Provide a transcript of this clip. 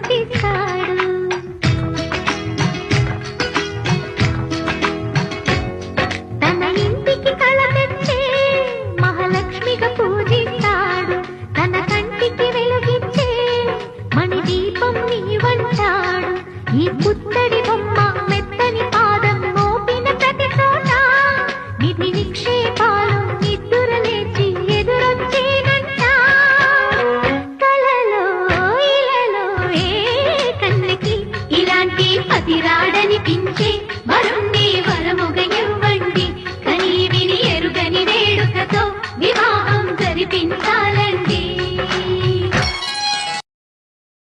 మురిపిస్తాడు. తన ఇంటికి కళ తెచ్చే మహాలక్ష్మిగా పూజిస్తాడు. తన కంటికి వెలుగిచ్చే మణి దీపం నీవంటాడు. ఈ పుత్తడి